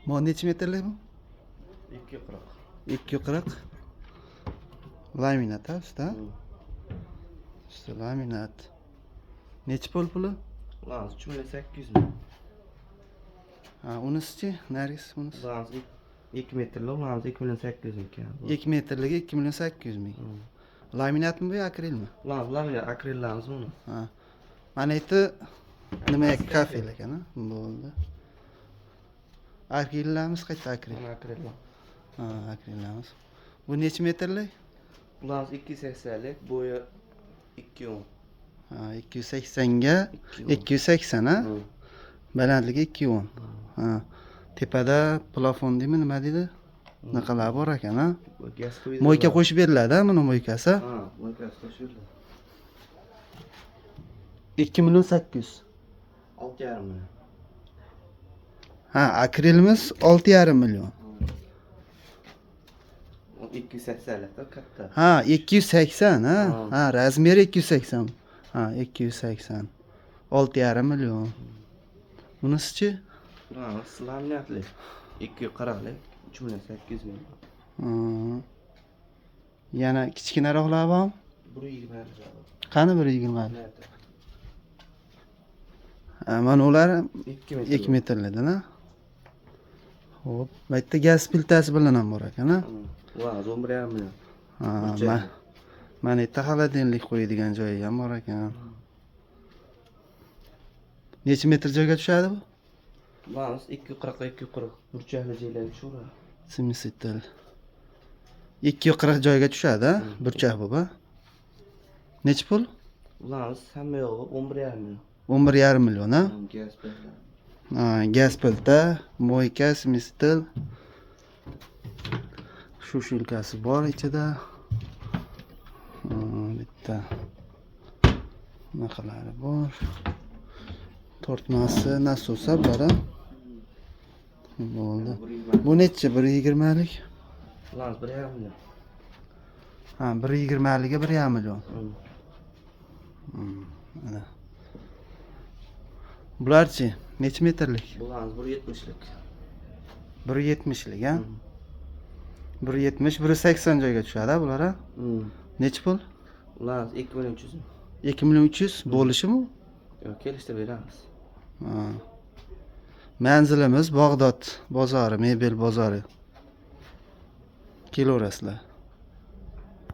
Bu necha metrlik bu? 240. 240. Laminat ha usta. Usta laminat. Necha puli? Ulan 3800 ming. Ha, unisichi? Nargis unisi. Ulan 2 metrli ulan 2800 ming ekan. 2 metrligi 2.800 ming. Laminatmi bu yo akrilmi? Ulan bularga akrillamiz buni. Ha. Mana endi nima kafe ekan, ha? Bo'ldi. Akrillamiz qayta akril. Mana akrillam. Ha, akrillamiz. Bu necha metrlik? Ulan 280lik, bo'yi 210. Ha, 280 ga 280 ha? Balandligi 210. Ha. Tepada plafon deymi, nima deydi? Bunaqalar bor ekan, ha? Gaz quydi. Moyka qo'shib beriladi, buni moykasi. Ha, moykasi qo'shildi. 2.800.000. 6,5 million. Ha, akrilimiz 6,5 million. 280lik da katta. Ha, 280 ha. Ha, razmeri 280. Ha, 280. 6,5 million. Bunisichi? Ulan laminatli. 240lik, 3800 ming. Ha. Yana kichkinaroqlar bormi? 120. Qani 120? Ha, mana ular 2 metrlidan ha. Xo'p, bu yerda gaz plitasi bilan ham bor ekan ha. Ulan 11,5 million. Ha, mana yerda xolodilnik qo'yadigan joyi ham bor ekan. Necha metr joyga tushadi bu? Ulan 240 burchakli joylarga tushadi. Simisitel. 240 joyga tushadi, ha? Burchak bu, ha? Necha pul? Ulan hamma yo'g'i 11,5 million. 11,5 million, ha? Gaz bilan. Ha, gaz plita, moyka, simisitel. Shu shilkasi bor ichida. Bitta bunaqalari bor. Tortmasi, nasosa bor, ha? Bo'ldi. Bu necha? 120 lik? Ulan 1,5 million. Ha, 120 liga 1,5 million. Mana. Bularchi necha metrlik? Ulan 170lik. 170 lik, ha? 170, 180 joyga tushadi, ha, bular, ha? Necha pul? Ulan 2300 ming. 2300 bo'lishimi? Yo'q, kelishtirib beramiz. Ha. Manzilimiz Bag'dod bozori, mebel bozori. Kelaverasizlar.